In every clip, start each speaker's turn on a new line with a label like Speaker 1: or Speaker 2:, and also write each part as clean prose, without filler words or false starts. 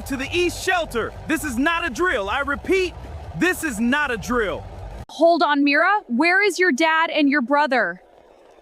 Speaker 1: Move to the east shelter. This is not a drill. I repeat, this is not a drill.
Speaker 2: Hold on, Mira. Where is your dad and your brother?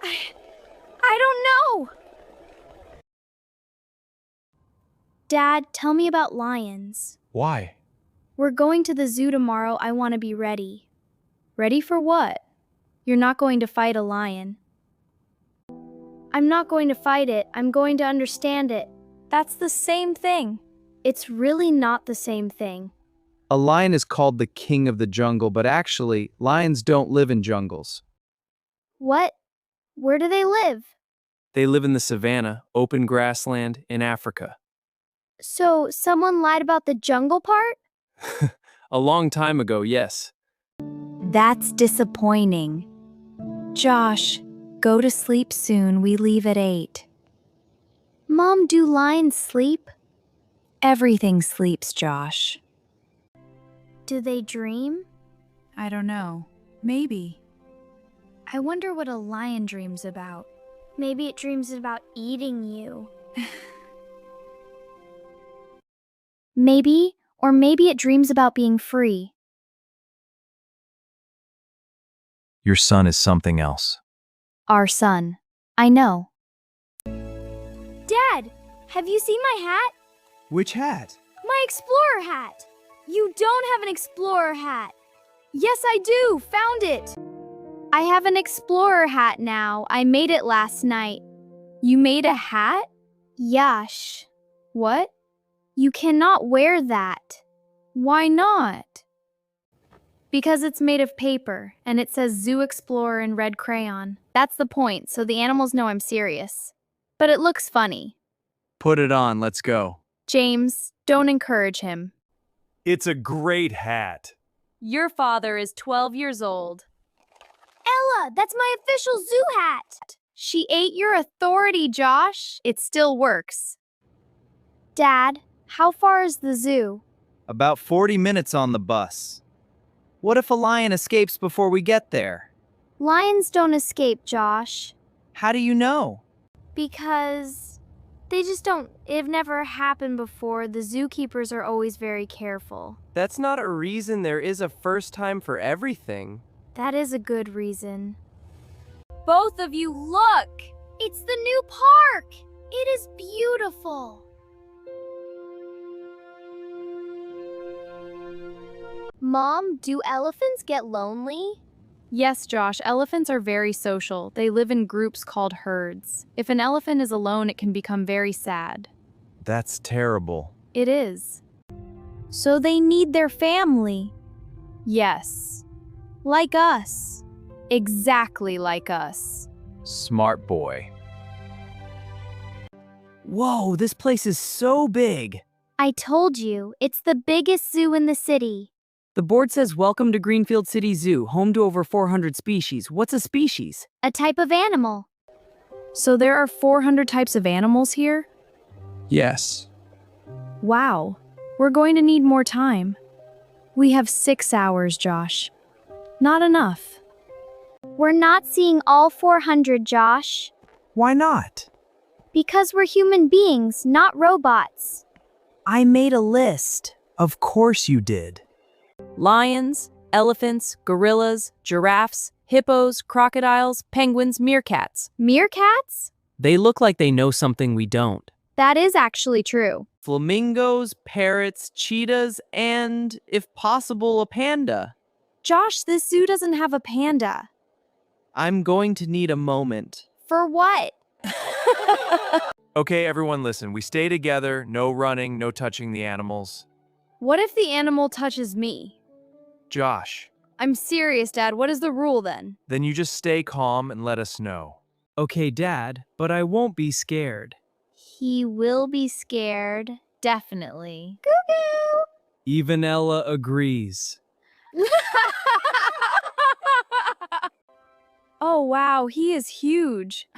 Speaker 3: I don't know. Dad, tell me about lions.
Speaker 4: Why?
Speaker 3: We're going to the zoo tomorrow. I want to be ready. Ready for what? You're not going to fight a lion. I'm not going to fight it. I'm going to understand it. That's the same thing. It's really not the same thing.
Speaker 5: A lion is called the king of the jungle, but actually, lions don't live in jungles.
Speaker 3: What? Where do they live?
Speaker 5: They live in the savannah, open grassland in Africa.
Speaker 3: So, someone lied about the jungle part?
Speaker 5: A long time ago, yes.
Speaker 6: That's disappointing. Josh, go to sleep soon. We leave at 8.
Speaker 3: Mom, do lions sleep?
Speaker 6: Everything sleeps, Josh.
Speaker 3: Do they dream?
Speaker 6: I don't know. Maybe.
Speaker 3: I wonder what a lion dreams about. Maybe it dreams about eating you. Maybe it dreams about being free.
Speaker 4: Your son is something else.
Speaker 3: Our son. I know. Dad, have you seen my hat?
Speaker 1: Which hat?
Speaker 3: My explorer hat. You don't have an explorer hat. Yes, I do. Found it. I have an explorer hat now. I made it last night. You made a hat? Yash. What? You cannot wear that. Why not? Because it's made of paper, and it says Zoo Explorer in red crayon. That's the point, so the animals know I'm serious. But it looks funny.
Speaker 5: Put it on, let's go.
Speaker 3: James, don't encourage him.
Speaker 1: It's a great hat.
Speaker 2: Your father is 12 years old.
Speaker 3: Ella, that's my official zoo hat. She ate your authority, Josh. It still works. Dad, how far is the zoo?
Speaker 5: About 40 minutes on the bus. What if a lion escapes before we get there?
Speaker 3: Lions don't escape, Josh.
Speaker 5: How do you know?
Speaker 3: Because they just don't. It never happened before. The zookeepers are always very careful.
Speaker 7: That's not a reason there is a first time for everything.
Speaker 3: That is a good reason.
Speaker 2: Both of you, look!
Speaker 3: It's the new park! It is beautiful. Mom, do elephants get lonely?
Speaker 2: Yes, Josh, elephants are very social. They live in groups called herds. If an elephant is alone, it can become very sad.
Speaker 4: That's terrible.
Speaker 2: It is.
Speaker 3: So they need their family.
Speaker 2: Yes. Like us. Exactly like us.
Speaker 4: Smart boy.
Speaker 7: Whoa, this place is so big.
Speaker 3: I told you, it's the biggest zoo in the city.
Speaker 7: The board says welcome to Greenfield City Zoo, home to over 400 species. What's a species?
Speaker 3: A type of animal.
Speaker 2: So there are 400 types of animals here?
Speaker 5: Yes.
Speaker 2: Wow. We're going to need more time. We have 6 hours, Josh. Not enough.
Speaker 3: We're not seeing all 400, Josh.
Speaker 7: Why not?
Speaker 3: Because we're human beings, not robots.
Speaker 7: I made a list. Of course you did.
Speaker 2: Lions, elephants, gorillas, giraffes, hippos, crocodiles, penguins, meerkats.
Speaker 3: Meerkats?
Speaker 7: They look like they know something we don't.
Speaker 3: That is actually true.
Speaker 7: Flamingos, parrots, cheetahs, and, if possible, a panda.
Speaker 2: Josh, this zoo doesn't have a panda.
Speaker 7: I'm going to need a moment.
Speaker 3: For what?
Speaker 4: Okay, everyone listen. We stay together, no running, no touching the animals.
Speaker 2: What if the animal touches me?
Speaker 4: Josh,
Speaker 2: I'm serious, Dad. What is the rule then?
Speaker 4: then you just stay calm and let us know.
Speaker 7: Okay, Dad, but I won't be scared.
Speaker 3: He will be scared.
Speaker 2: Definitely.
Speaker 7: Even Ella agrees.
Speaker 2: Oh, wow. He is huge.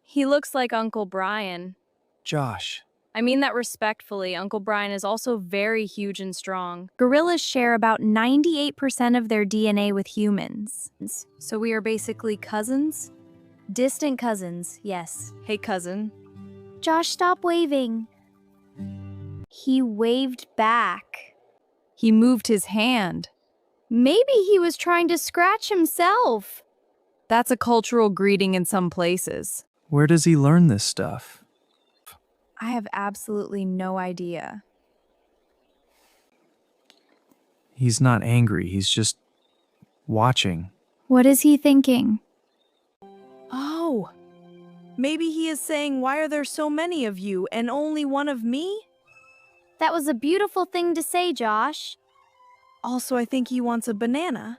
Speaker 2: He looks like Uncle Brian.
Speaker 4: Josh,
Speaker 2: I mean that respectfully. Uncle Brian is also very huge and strong. Gorillas share about 98% of their DNA with humans. So we are basically cousins? Distant cousins, yes. Hey, cousin.
Speaker 3: Josh, stop waving. He waved back.
Speaker 2: He moved his hand.
Speaker 3: Maybe he was trying to scratch himself.
Speaker 2: That's a cultural greeting in some places.
Speaker 4: Where does he learn this stuff?
Speaker 2: I have absolutely no idea.
Speaker 4: He's not angry, he's just watching.
Speaker 3: What is he thinking?
Speaker 7: Oh, maybe he is saying, why are there so many of you and only one of me?
Speaker 3: That was a beautiful thing to say, Josh.
Speaker 7: Also, I think he wants a banana.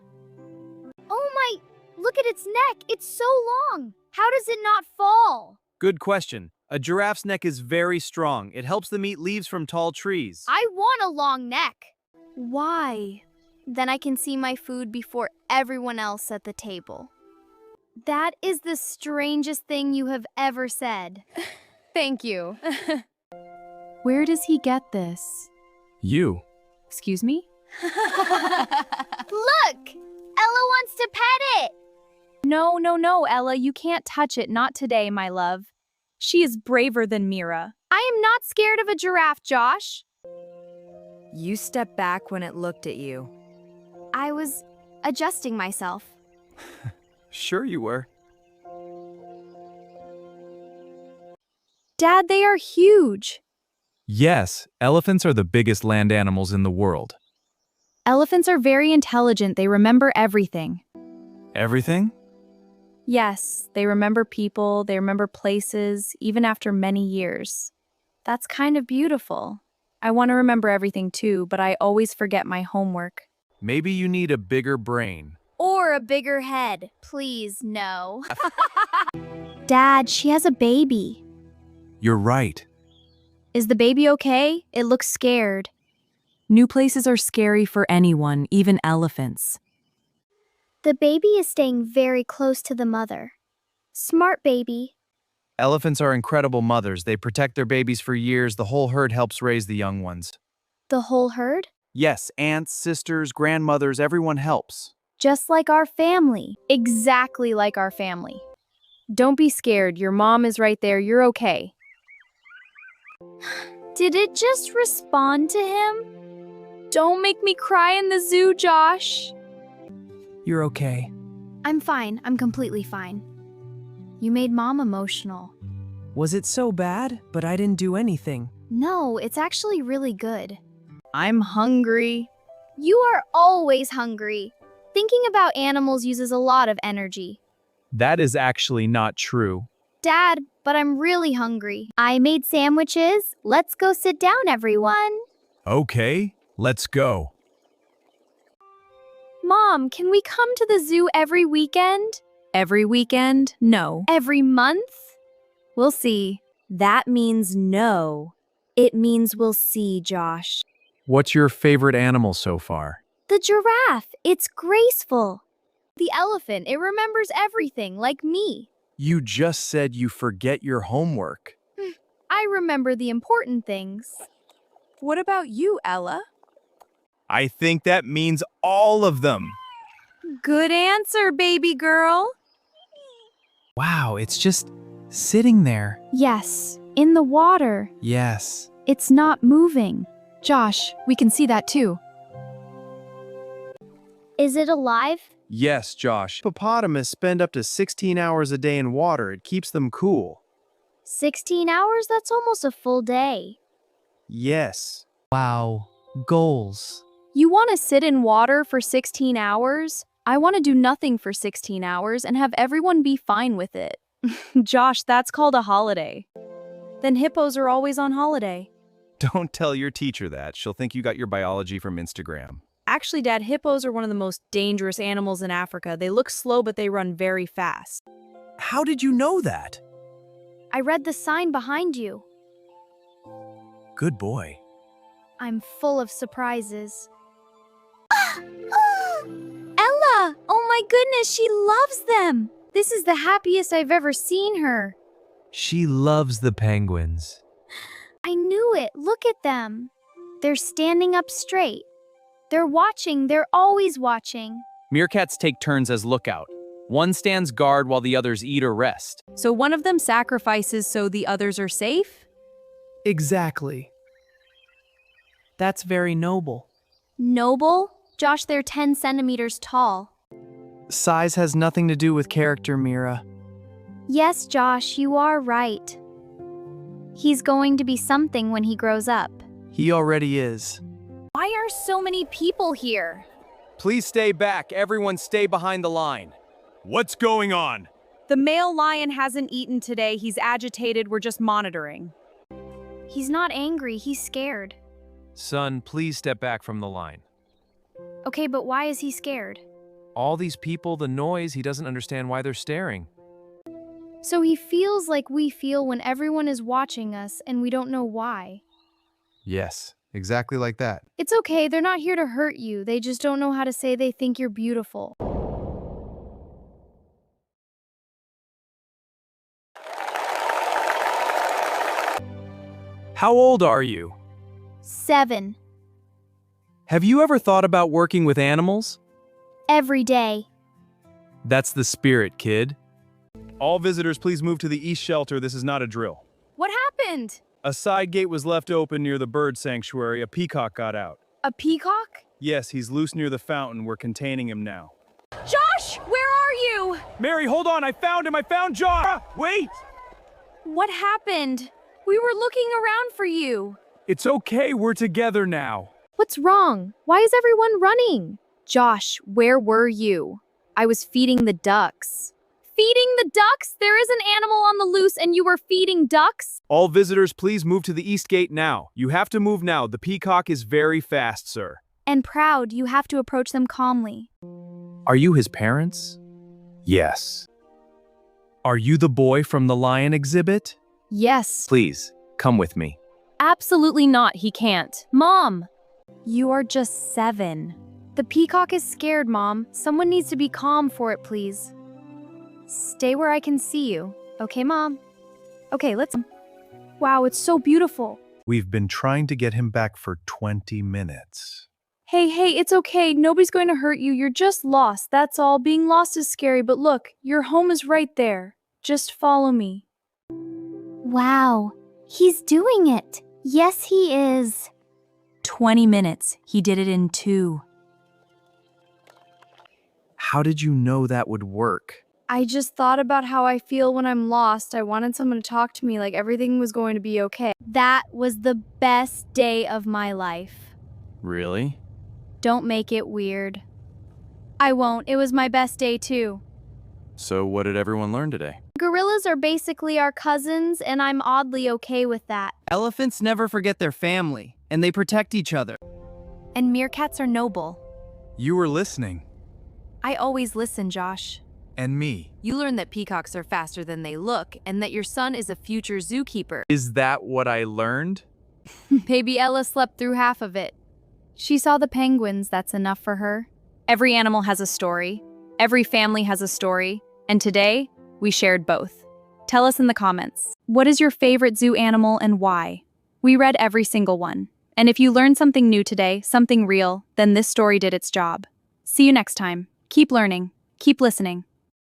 Speaker 3: Oh my, look at its neck. It's so long. How does it not fall?
Speaker 1: Good question. A giraffe's neck is very strong. It helps them eat leaves from tall trees.
Speaker 3: I want a long neck.
Speaker 2: Why?
Speaker 3: Then I can see my food before everyone else at the table. That is the strangest thing you have ever said.
Speaker 2: Thank you. Where does he get this?
Speaker 4: You.
Speaker 2: Excuse me?
Speaker 3: Look! Ella wants to pet it.
Speaker 2: No, Ella, you can't touch it. Not today, my love. She is braver than Mira.
Speaker 3: I am not scared of a giraffe, Josh.
Speaker 6: You stepped back when it looked at you.
Speaker 3: I was adjusting myself.
Speaker 1: Sure you were.
Speaker 2: Dad, they are huge.
Speaker 4: Yes, elephants are the biggest land animals in the world.
Speaker 2: Elephants are very intelligent. They remember everything.
Speaker 4: Everything?
Speaker 2: Yes, they remember people, they remember places, even after many years. That's kind of beautiful. I want to remember everything too, but I always forget my homework.
Speaker 4: Maybe you need a bigger brain.
Speaker 3: Or a bigger head. Please, no.
Speaker 2: Dad, she has a baby.
Speaker 4: You're right.
Speaker 2: Is the baby okay? It looks scared. New places are scary for anyone, even elephants.
Speaker 3: The baby is staying very close to the mother. Smart baby.
Speaker 5: Elephants are incredible mothers. They protect their babies for years. The whole herd helps raise the young ones.
Speaker 3: The whole herd?
Speaker 5: Yes, aunts, sisters, grandmothers, everyone helps.
Speaker 2: Just like our family. Exactly like our family. Don't be scared. Your mom is right there. You're okay.
Speaker 3: Did it just respond to him?
Speaker 2: Don't make me cry in the zoo, Josh.
Speaker 7: You're okay.
Speaker 3: I'm fine. I'm completely fine. You made Mom emotional.
Speaker 7: Was it so bad? But I didn't do anything.
Speaker 3: No, it's actually really good.
Speaker 2: I'm hungry.
Speaker 3: You are always hungry. Thinking about animals uses a lot of energy.
Speaker 4: That is actually not true.
Speaker 3: Dad, but I'm really hungry. I made sandwiches. Let's go sit down, everyone.
Speaker 4: Okay, let's go.
Speaker 2: Mom, can we come to the zoo every weekend? Every weekend? No.
Speaker 3: Every month?
Speaker 2: We'll see.
Speaker 6: That means no. It means we'll see, Josh.
Speaker 4: What's your favorite animal so far?
Speaker 3: The giraffe. It's graceful.
Speaker 2: The elephant, it remembers everything, like me.
Speaker 5: You just said you forget your homework.
Speaker 2: I remember the important things. What about you, Ella?
Speaker 1: I think that means all of them.
Speaker 2: Good answer, baby girl.
Speaker 5: Wow, it's just sitting there.
Speaker 2: Yes, in the water.
Speaker 5: Yes.
Speaker 2: It's not moving. Josh, we can see that too.
Speaker 3: Is it alive?
Speaker 1: Yes, Josh. Hippopotamus spend up to 16 hours a day in water. It keeps them cool.
Speaker 3: 16 hours? That's almost a full day.
Speaker 1: Yes.
Speaker 5: Wow. Goals.
Speaker 2: You want to sit in water for 16 hours? I want to do nothing for 16 hours and have everyone be fine with it. Josh, that's called a holiday. Then hippos are always on holiday.
Speaker 1: Don't tell your teacher that. She'll think you got your biology from Instagram.
Speaker 2: Actually, Dad, hippos are one of the most dangerous animals in Africa. They look slow, but they run very fast.
Speaker 5: How did you know that?
Speaker 3: I read the sign behind you.
Speaker 5: Good boy.
Speaker 3: I'm full of surprises. Ella! Oh my goodness, she loves them! This is the happiest I've ever seen her.
Speaker 5: She loves the penguins.
Speaker 3: I knew it. Look at them. They're standing up straight. They're watching. They're always watching.
Speaker 5: Meerkats take turns as lookout. One stands guard while the others eat or rest.
Speaker 2: So one of them sacrifices so the others are safe?
Speaker 8: Exactly.
Speaker 7: That's very noble.
Speaker 3: Noble? Josh, they're 10 centimeters tall.
Speaker 1: Size has nothing to do with character, Mira.
Speaker 3: Yes, Josh, you are right. He's going to be something when he grows up.
Speaker 1: He already is.
Speaker 2: Why are so many people here?
Speaker 4: Please stay back. Everyone stay behind the line. What's going on?
Speaker 7: The male lion hasn't eaten today. He's agitated. We're just monitoring.
Speaker 3: He's not angry, he's scared.
Speaker 4: Son, please step back from the line.
Speaker 3: Okay, but why is he scared?
Speaker 4: All these people, the noise, he doesn't understand why they're staring.
Speaker 3: So he feels like we feel when everyone is watching us and we don't know why.
Speaker 1: Yes, exactly like that.
Speaker 3: It's okay, they're not here to hurt you. They just don't know how to say they think you're beautiful.
Speaker 4: How old are you?
Speaker 3: 7.
Speaker 4: Have you ever thought about working with animals?
Speaker 3: Every day.
Speaker 4: That's the spirit, kid. All visitors, please move to the east shelter. This is not a drill.
Speaker 2: What happened?
Speaker 4: A side gate was left open near the bird sanctuary. A peacock got out.
Speaker 2: A peacock?
Speaker 4: Yes, he's loose near the fountain. We're containing him now.
Speaker 2: Josh, where are you?
Speaker 4: Mary, hold on. I found him. I found John. Wait.
Speaker 2: What happened? We were looking around for you.
Speaker 4: It's okay. We're together now.
Speaker 3: What's wrong? Why is everyone running?
Speaker 2: Josh, where were you? I was feeding the ducks. Feeding the ducks? There is an animal on the loose and you were feeding ducks?
Speaker 4: All visitors, please move to the east gate now. You have to move now. The peacock is very fast, sir.
Speaker 3: And proud, you have to approach them calmly.
Speaker 4: Are you his parents? Yes. Are you the boy from the lion exhibit?
Speaker 2: Yes.
Speaker 4: Please, come with me.
Speaker 2: Absolutely not. He can't. Mom!
Speaker 3: You are just 7. The peacock is scared, Mom. Someone needs to be calm for it, please. Stay where I can see you. Okay, Mom? Okay, let's... Wow, it's so beautiful.
Speaker 1: We've been trying to get him back for 20 minutes.
Speaker 3: Hey, it's okay. Nobody's going to hurt you. You're just lost. That's all. Being lost is scary, but look, your home is right there. Just follow me.
Speaker 6: Wow, he's doing it. Yes, he is.
Speaker 7: 20 minutes. He did it in 2.
Speaker 1: How did you know that would work?
Speaker 3: I just thought about how I feel when I'm lost. I wanted someone to talk to me like everything was going to be okay. That was the best day of my life.
Speaker 4: Really?
Speaker 3: Don't make it weird. I won't. It was my best day too.
Speaker 4: So what did everyone learn today?
Speaker 3: Gorillas are basically our cousins, and I'm oddly okay with that.
Speaker 5: Elephants never forget their family, and they protect each other.
Speaker 2: And meerkats are noble.
Speaker 1: You were listening.
Speaker 2: I always listen, Josh.
Speaker 1: And me.
Speaker 2: You learned that peacocks are faster than they look and that your son is a future zookeeper.
Speaker 4: Is that what I learned?
Speaker 3: Baby Ella slept through half of it. She saw the penguins, that's enough for her.
Speaker 2: Every animal has a story. Every family has a story. And today, we shared both. Tell us in the comments, what is your favorite zoo animal and why? We read every single one. And if you learned something new today, something real, then this story did its job. See you next time. Keep learning. Keep listening.